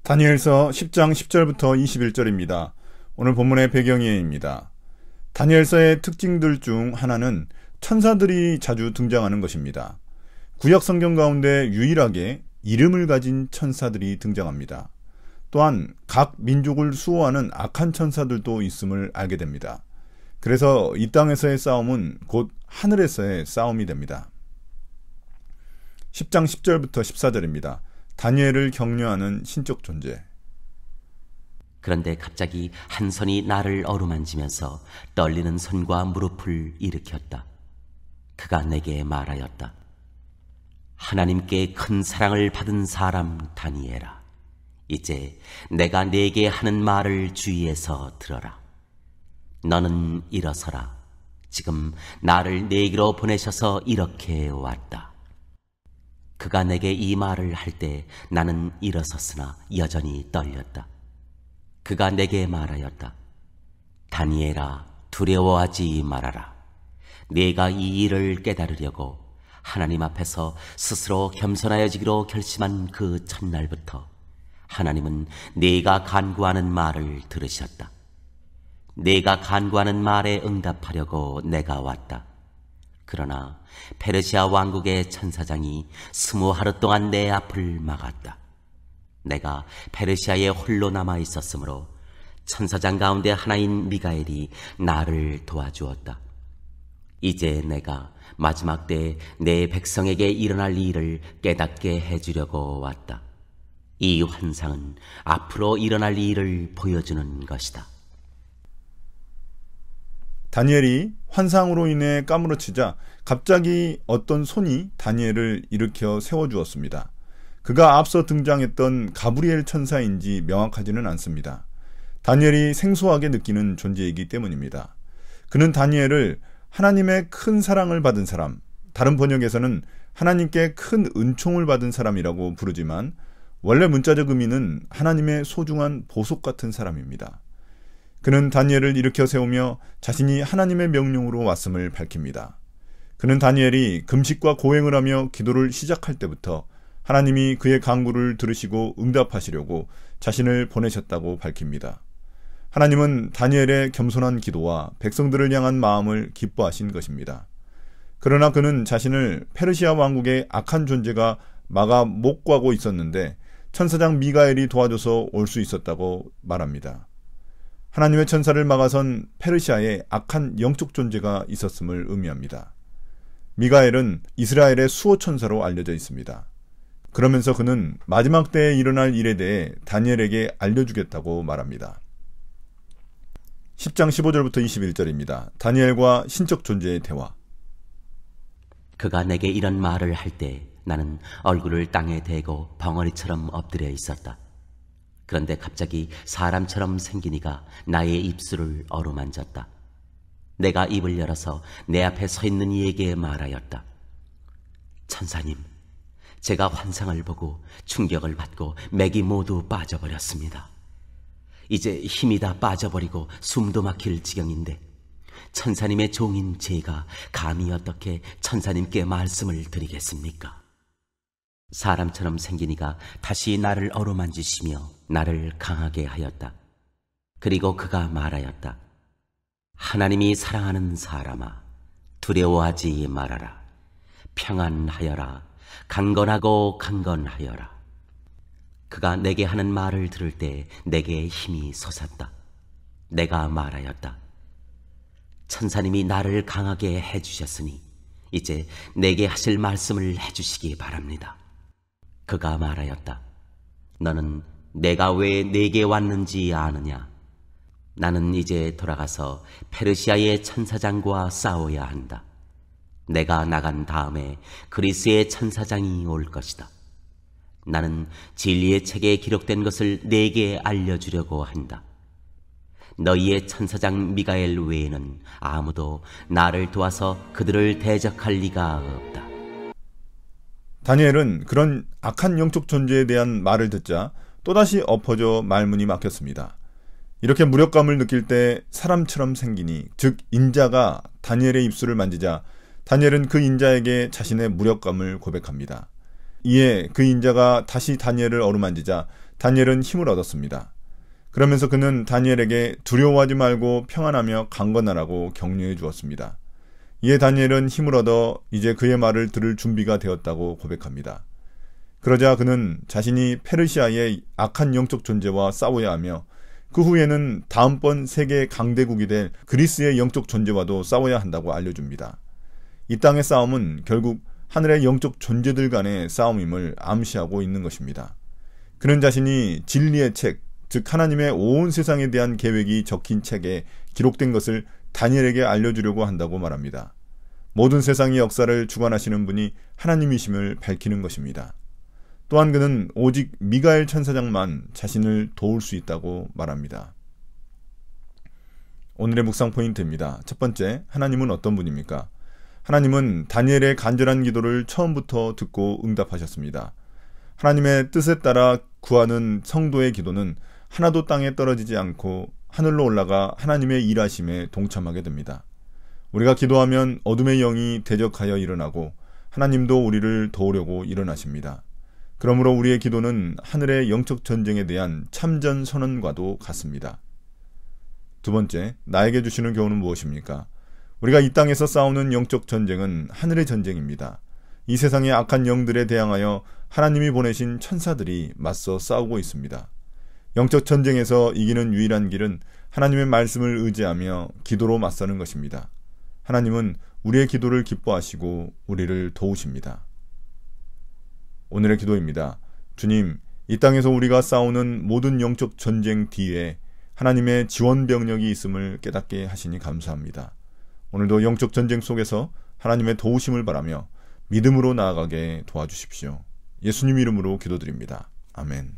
다니엘서 10장 10절부터 21절입니다. 오늘 본문의 배경이입니다. 다니엘서의 특징들 중 하나는 천사들이 자주 등장하는 것입니다. 구약 성경 가운데 유일하게 이름을 가진 천사들이 등장합니다. 또한 각 민족을 수호하는 악한 천사들도 있음을 알게 됩니다. 그래서 이 땅에서의 싸움은 곧 하늘에서의 싸움이 됩니다. 10장 10절부터 14절입니다. 다니엘을 격려하는 신적 존재. 그런데 갑자기 한 손이 나를 어루만지면서 떨리는 손과 무릎을 일으켰다. 그가 내게 말하였다. 하나님께 큰 사랑을 받은 사람 다니엘아, 이제 내가 네게 하는 말을 주의해서 들어라. 너는 일어서라. 지금 나를 네게로 보내셔서 이렇게 왔다. 그가 내게 이 말을 할 때 나는 일어섰으나 여전히 떨렸다. 그가 내게 말하였다. 다니엘아, 두려워하지 말아라. 네가 이 일을 깨달으려고 하나님 앞에서 스스로 겸손하여지기로 결심한 그 첫날부터 하나님은 네가 간구하는 말을 들으셨다. 네가 간구하는 말에 응답하려고 내가 왔다. 그러나 페르시아 왕국의 천사장이 20하루 동안 내 앞을 막았다. 내가 페르시아에 홀로 남아 있었으므로 천사장 가운데 하나인 미가엘이 나를 도와주었다. 이제 내가 마지막 때 내 백성에게 일어날 일을 깨닫게 해주려고 왔다. 이 환상은 앞으로 일어날 일을 보여주는 것이다. 다니엘이 환상으로 인해 까무러치자 갑자기 어떤 손이 다니엘을 일으켜 세워주었습니다. 그가 앞서 등장했던 가브리엘 천사인지 명확하지는 않습니다. 다니엘이 생소하게 느끼는 존재이기 때문입니다. 그는 다니엘을 하나님의 큰 사랑을 받은 사람, 다른 번역에서는 하나님께 큰 은총을 받은 사람이라고 부르지만 원래 문자적 의미는 하나님의 소중한 보석 같은 사람입니다. 그는 다니엘을 일으켜 세우며 자신이 하나님의 명령으로 왔음을 밝힙니다. 그는 다니엘이 금식과 고행을 하며 기도를 시작할 때부터 하나님이 그의 간구를 들으시고 응답하시려고 자신을 보내셨다고 밝힙니다. 하나님은 다니엘의 겸손한 기도와 백성들을 향한 마음을 기뻐하신 것입니다. 그러나 그는 자신을 페르시아 왕국의 악한 존재가 막아 못 가고 있었는데 천사장 미가엘이 도와줘서 올 수 있었다고 말합니다. 하나님의 천사를 막아선 페르시아에 악한 영적 존재가 있었음을 의미합니다. 미가엘은 이스라엘의 수호천사로 알려져 있습니다. 그러면서 그는 마지막 때에 일어날 일에 대해 다니엘에게 알려주겠다고 말합니다. 10장 15절부터 21절입니다. 다니엘과 신적 존재의 대화. 그가 내게 이런 말을 할 때 나는 얼굴을 땅에 대고 벙어리처럼 엎드려 있었다. 그런데 갑자기 사람처럼 생긴 이가 나의 입술을 어루만졌다. 내가 입을 열어서 내 앞에 서 있는 이에게 말하였다. 천사님, 제가 환상을 보고 충격을 받고 맥이 모두 빠져버렸습니다. 이제 힘이 다 빠져버리고 숨도 막힐 지경인데 천사님의 종인 제가 감히 어떻게 천사님께 말씀을 드리겠습니까? 사람처럼 생긴 이가 다시 나를 어루만지시며 나를 강하게 하였다. 그리고 그가 말하였다. 하나님이 사랑하는 사람아, 두려워하지 말아라. 평안하여라. 강건하고 강건하여라. 그가 내게 하는 말을 들을 때 내게 힘이 솟았다. 내가 말하였다. 천사님이 나를 강하게 해주셨으니 이제 내게 하실 말씀을 해주시기 바랍니다. 그가 말하였다. 너는 내가 왜 내게 왔는지 아느냐? 나는 이제 돌아가서 페르시아의 천사장과 싸워야 한다. 내가 나간 다음에 그리스의 천사장이 올 것이다. 나는 진리의 책에 기록된 것을 네게 알려주려고 한다. 너희의 천사장 미가엘 외에는 아무도 나를 도와서 그들을 대적할 리가 없다. 다니엘은 그런 악한 영적 존재에 대한 말을 듣자 또다시 엎어져 말문이 막혔습니다. 이렇게 무력감을 느낄 때 사람처럼 생기니, 즉 인자가 다니엘의 입술을 만지자 다니엘은 그 인자에게 자신의 무력감을 고백합니다. 이에 그 인자가 다시 다니엘을 어루만지자 다니엘은 힘을 얻었습니다. 그러면서 그는 다니엘에게 두려워하지 말고 평안하며 강건하라고 격려해 주었습니다. 이에 다니엘은 힘을 얻어 이제 그의 말을 들을 준비가 되었다고 고백합니다. 그러자 그는 자신이 페르시아의 악한 영적 존재와 싸워야 하며 그 후에는 다음번 세계 강대국이 될 그리스의 영적 존재와도 싸워야 한다고 알려줍니다. 이 땅의 싸움은 결국 하늘의 영적 존재들 간의 싸움임을 암시하고 있는 것입니다. 그는 자신이 진리의 책, 즉 하나님의 온 세상에 대한 계획이 적힌 책에 기록된 것을 다니엘에게 알려주려고 한다고 말합니다. 모든 세상의 역사를 주관하시는 분이 하나님이심을 밝히는 것입니다. 또한 그는 오직 미가엘 천사장만 자신을 도울 수 있다고 말합니다. 오늘의 묵상 포인트입니다. 첫 번째, 하나님은 어떤 분입니까? 하나님은 다니엘의 간절한 기도를 처음부터 듣고 응답하셨습니다. 하나님의 뜻에 따라 구하는 성도의 기도는 하나도 땅에 떨어지지 않고 하늘로 올라가 하나님의 일하심에 동참하게 됩니다. 우리가 기도하면 어둠의 영이 대적하여 일어나고 하나님도 우리를 도우려고 일어나십니다. 그러므로 우리의 기도는 하늘의 영적 전쟁에 대한 참전 선언과도 같습니다. 두 번째, 나에게 주시는 교훈은 무엇입니까? 우리가 이 땅에서 싸우는 영적 전쟁은 하늘의 전쟁입니다. 이 세상의 악한 영들에 대항하여 하나님이 보내신 천사들이 맞서 싸우고 있습니다. 영적 전쟁에서 이기는 유일한 길은 하나님의 말씀을 의지하며 기도로 맞서는 것입니다. 하나님은 우리의 기도를 기뻐하시고 우리를 도우십니다. 오늘의 기도입니다. 주님, 이 땅에서 우리가 싸우는 모든 영적 전쟁 뒤에 하나님의 지원 병력이 있음을 깨닫게 하시니 감사합니다. 오늘도 영적 전쟁 속에서 하나님의 도우심을 바라며 믿음으로 나아가게 도와주십시오. 예수님 이름으로 기도드립니다. 아멘.